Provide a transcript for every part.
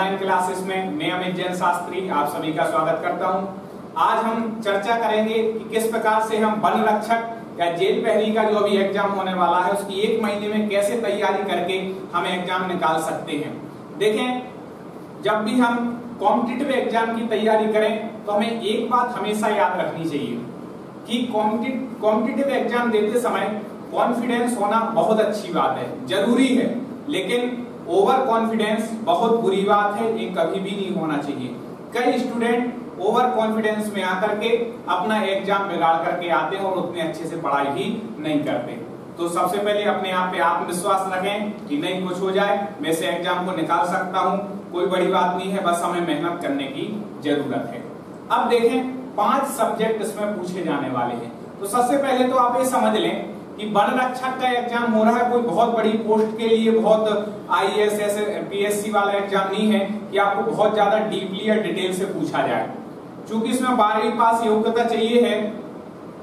Online classes में मैं अमित जैन शास्त्री आप सभी का स्वागत करता हूं। आज हम चर्चा करेंगे कि किस प्रकार से हम वन रक्षक या जेल प्रहरी का जो अभी एग्जाम होने वाला है उसकी एक महीने में कैसे तैयारी करके हम एग्जाम निकाल सकते हैं। देखें, जब भी हम कॉम्पिटिटिव एग्जाम की तैयारी करें तो हमें एक बात हमेशा याद रखनी चाहिए कि कॉम्पिटिटिव एग्जाम देते समय कॉन्फिडेंस होना बहुत अच्छी बात है, जरूरी है, लेकिन ओवर कॉन्फिडेंस बहुत बुरी बात है, ये कभी भी नहीं होना चाहिए। कई स्टूडेंट ओवर कॉन्फिडेंस में आकर के अपना एग्जाम बिगाड़ करके आते हैं और उतने अच्छे से पढ़ाई भी नहीं करते। तो सबसे पहले अपने आप पे आत्मविश्वास रखें कि नहीं कुछ हो जाए मैं इस एग्जाम को निकाल सकता हूं, कोई बड़ी बात नहीं है, बस हमें मेहनत करने की जरूरत है। अब देखें 5 सब्जेक्ट इसमें पूछे जाने वाले हैं। तो सबसे पहले तो आप ये समझ लें कि वन रक्षक का एग्जाम हो रहा है, कोई बहुत बड़ी पोस्ट के लिए बहुत आईएएस पीएससी वाला एग्जाम नहीं है कि आपको बहुत ज्यादा डीपली या डिटेल से पूछा जाए। चूंकि इसमें 12वीं पास योग्यता चाहिए है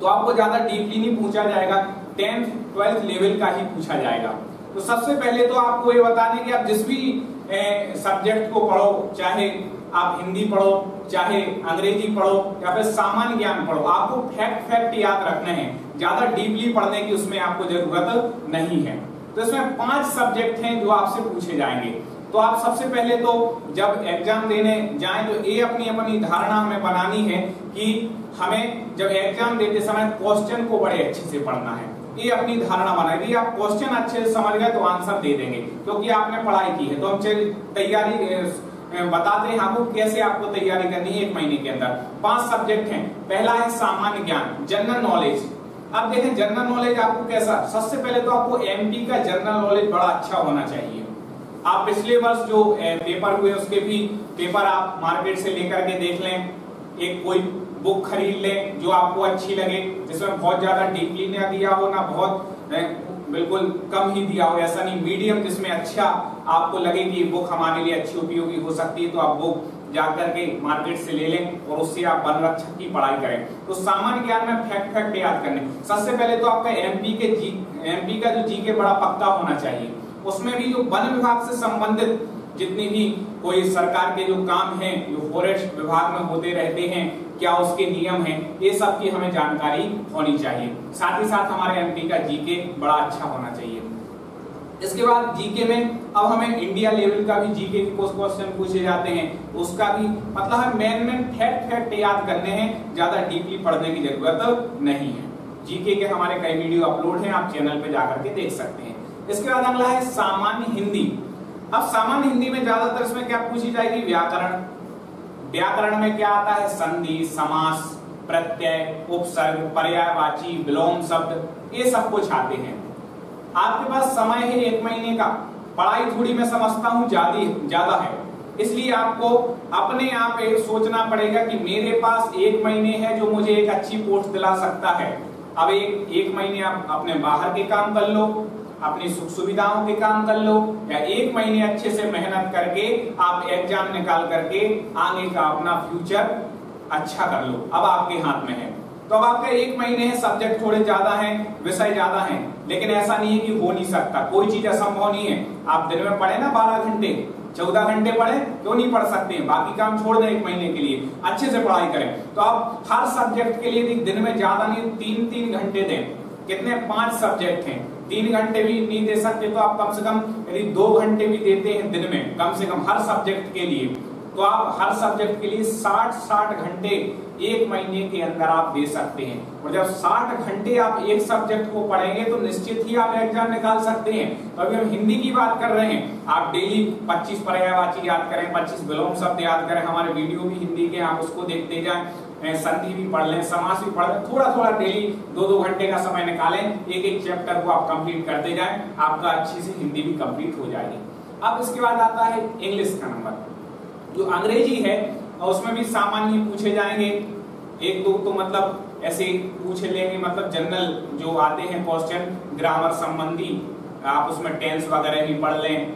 तो आपको ज्यादा डीपली नहीं पूछा जाएगा, 10th 12th लेवल का ही पूछा जाएगा। तो सबसे पहले तो आपको ये बता दें कि आप जिस भी सब्जेक्ट को पढ़ो, चाहे आप हिंदी पढ़ो, चाहे अंग्रेजी पढ़ो या फिर सामान्य ज्ञान पढ़ो, आपको फैक्ट याद रखने हैं, ज्यादा डीपली पढ़ने की उसमें आपको जरूरत नहीं है। तो इसमें 5 सब्जेक्ट हैं जो आपसे पूछे जाएंगे। तो आप सबसे पहले तो जब एग्जाम देने जाएं तो ये अपनी धारणा हमें बनानी है कि हमें जब एग्जाम देते समय क्वेश्चन को बड़े अच्छे से पढ़ना है। ये अपनी धारणा बनाई, आप क्वेश्चन अच्छे से समझ गए तो आंसर दे देंगे, क्योंकि आपने पढ़ाई की है। तो हम तैयारी बताते हैं आपको कैसे आपको तैयारी करनी है एक महीने के अंदर। 5 सब्जेक्ट हैं। पहला है सामान्य ज्ञान, जनरल नॉलेज। अब देखें जनरल नॉलेज आपको कैसा, सबसे पहले तो आपको एमपी का जनरल नॉलेज बड़ा अच्छा होना चाहिए। आप पिछले वर्ष जो पेपर हुए उसके भी पेपर आप मार्केट से लेकर के देख लें, एक कोई बुक खरीद लें जो आपको अच्छी लगे, जिसमें बहुत ज्यादा डीपली ना दिया हो ना बहुत बिल्कुल कम ही दिया हो, ऐसा नहीं, मीडियम जिसमें अच्छा आपको लगे कि बुक हमारे लिए अच्छी उपयोगी हो सकती है, तो आप बुक जाकर के मार्केट से ले लें और उससे आप वन रक्षक की पढ़ाई करें। तो सामान्य ज्ञान में फैक्ट याद करने, सबसे पहले तो आपका एमपी का जो जीके बड़ा पक्का होना चाहिए। उसमें भी जो वन विभाग से संबंधित जितनी भी कोई सरकार के जो काम हैं, जो फॉरेस्ट विभाग में होते रहते हैं, क्या उसके नियम हैं, ये सब की हमें जानकारी होनी चाहिए। साथ ही साथ हमारे एमपी का जीके बड़ा अच्छा होना चाहिए। इसके बाद जीके में अब हमें इंडिया लेवल का भी जीके के क्वेश्चन पूछे जाते हैं, उसका भी मतलब है मेन फैक्ट याद करने हैं, ज्यादा डीपली पढ़ने की जरूरत नहीं है। जीके के हमारे कई वीडियो अपलोड हैं, आप चैनल पे जाकर के देख सकते हैं। इसके बाद अगला है सामान्य हिंदी। अब सामान्य हिंदी में ज्यादातर इसमें क्या पूछी जाएगी, व्याकरण। व्याकरण में क्या आता है, संधि, समास, प्रत्यय, उपसर्ग, पर्यायवाची, विलोम शब्द, ये सब कुछ आते हैं। आपके पास समय है 1 महीने का, पढ़ाई थोड़ी मैं समझता हूँ ज्यादा है, इसलिए आपको अपने आप सोचना पड़ेगा कि मेरे पास 1 महीने है जो मुझे एक अच्छी पोस्ट दिला सकता है। अब एक महीने आप अपने बाहर के काम कर लो, अपनी सुख सुविधाओं के काम कर लो, या 1 महीने अच्छे से मेहनत करके आप एग्जाम निकाल करके आगे का अपना फ्यूचर अच्छा कर लो। अब आपके हाथ में है। तो अब आपका 1 महीने है, सब्जेक्ट थोड़े ज्यादा हैं, विषय ज्यादा हैं, लेकिन ऐसा नहीं है कि हो नहीं सकता, कोई चीज असंभव नहीं है। आप दिन में पढ़े ना 12 घंटे, 14 घंटे पढ़े, क्यों नहीं पढ़ सकते हैं? बाकी काम छोड़ दें 1 महीने के लिए, अच्छे से पढ़ाई करें। तो आप हर सब्जेक्ट के लिए दिन में ज्यादा नहीं 3-3 घंटे दें। कितने, 5 सब्जेक्ट हैं, 3 घंटे भी नहीं दे सकते तो आप कम से कम यदि 2 घंटे भी देते हैं दिन में कम से कम हर सब्जेक्ट के लिए, तो आप हर सब्जेक्ट के लिए 60 घंटे 1 महीने के अंदर आप दे सकते हैं। और जब 60 घंटे आप एक सब्जेक्ट को पढ़ेंगे तो निश्चित ही आप एग्जाम निकाल सकते हैं। तो अभी हम हिंदी की बात कर रहे हैं, आप डेली 25 पर्यायवाची याद करें, 25 विलोम शब्द याद करें, हमारे वीडियो भी हिंदी के, आप उसको देखते जाएं, संधि भी पढ़ लें, समास भी पढ़ लें, थोड़ा डेली 2-2 घंटे का समय निकालें, एक चैप्टर को आप कंप्लीट करते जाएं, आपका अच्छी से हिंदी भी कंप्लीट हो जाएगी। अब इसके बाद आता है इंग्लिश का नंबर, जो अंग्रेजी है उसमें भी सामान्य पूछे जाएंगे, 1-2 तो मतलब ऐसे पूछ लेंगे, मतलब जनरल जो आते हैं क्वेश्चन ग्रामर संबंधी, आप उसमें टेंस वगैरह भी पढ़ लें।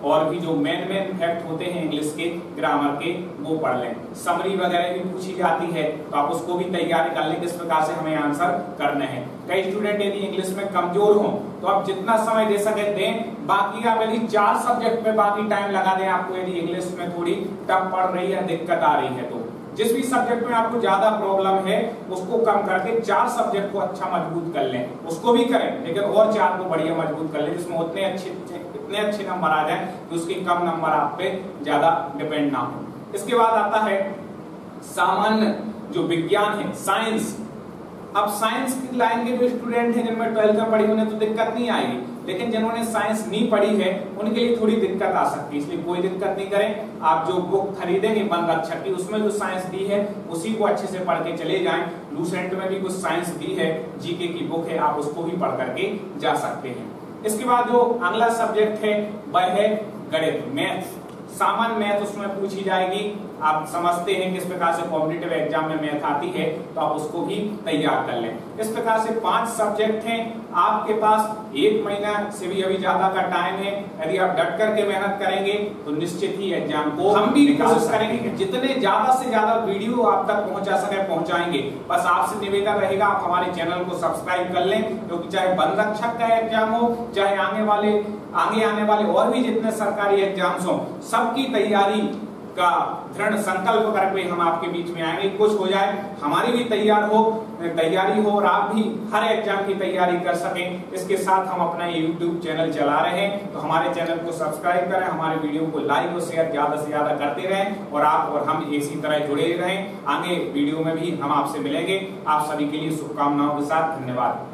और भी जो मेन फैक्ट होते हैं इंग्लिश के ग्रामर के वो पढ़ लें। समरी वगैरह भी पूछी जाती है तो आप उसको भी तैयारी कर लें किस प्रकार से हमें आंसर करने हैं। कई स्टूडेंट यदि इंग्लिश में कमजोर हो तो आप जितना समय दे सके दें, बाकी आप यदि 4 सब्जेक्ट में बाकी टाइम लगा दें। आपको यदि इंग्लिश में थोड़ी टफ पड़ रही है, दिक्कत आ रही है, तो जिस भी सब्जेक्ट में आपको ज्यादा प्रॉब्लम है उसको कम करके 4 सब्जेक्ट को अच्छा मजबूत कर लें, उसको भी करें लेकिन और 4 को बढ़िया मजबूत कर लें जिसमें इतने अच्छे नंबर आ जाए कि उसके कम नंबर आप पे ज्यादा डिपेंड ना हो। इसके बाद आता है सामान्य जो विज्ञान है, साइंस। अब साइंस की लाइन के जो स्टूडेंट हैं जिनमें 12th में पढ़ी उन्हें तो दिक्कत नहीं आएगी, लेकिन जिन्होंने साइंस नहीं पढ़ी है उनके लिए थोड़ी दिक्कत आ सकती है। इसलिए कोई दिक्कत नहीं करें, आप जो बुक खरीदेंगे वन रक्षक की उसमें जो साइंस दी है उसी को अच्छे से पढ़ के चले जाएं। लूसेंट में भी कुछ साइंस दी है, जीके की बुक है, आप उसको भी पढ़ करके जा सकते हैं। इसके बाद जो अगला सब्जेक्ट है वह है गणित, मैथ्स। सामान्य मैथ उसमें पूछी जाएगी। आप समझते हैं किस प्रकार से कॉम्पिटिटिव एग्जाम में मैथ आती है तो आप उसको भी तैयार कर लें। इस प्रकार से 5 सब्जेक्ट हैं आपके पास। 1 महीना से भी अभी ज्यादा का टाइम है। यदि आप डट करके मेहनत करेंगे तो निश्चित ही एग्जाम को हम भी कोशिश करेंगे कि जितने ज्यादा से ज्यादा वीडियो आप तक पहुंचा सके पहुंचाएंगे। बस आपसे निवेदन रहेगा आप हमारे चैनल को सब्सक्राइब कर लें, क्योंकि चाहे वन रक्षक का एग्जाम हो, चाहे आगे आने वाले और भी जितने सरकारी एग्जाम्स हो, सबकी तैयारी का दृढ़ संकल्प करके हम आपके बीच में आएंगे। कुछ हो जाए हमारी भी तैयारी हो और आप भी हर एग्जाम की तैयारी कर सकें। इसके साथ हम अपना YouTube चैनल चला रहे हैं, तो हमारे चैनल को सब्सक्राइब करें, हमारे वीडियो को लाइक और शेयर ज्यादा से ज्यादा करते रहें और आप और हम इसी तरह जुड़े रहें। आगे वीडियो में भी हम आपसे मिलेंगे। आप सभी के लिए शुभकामनाओं के साथ धन्यवाद।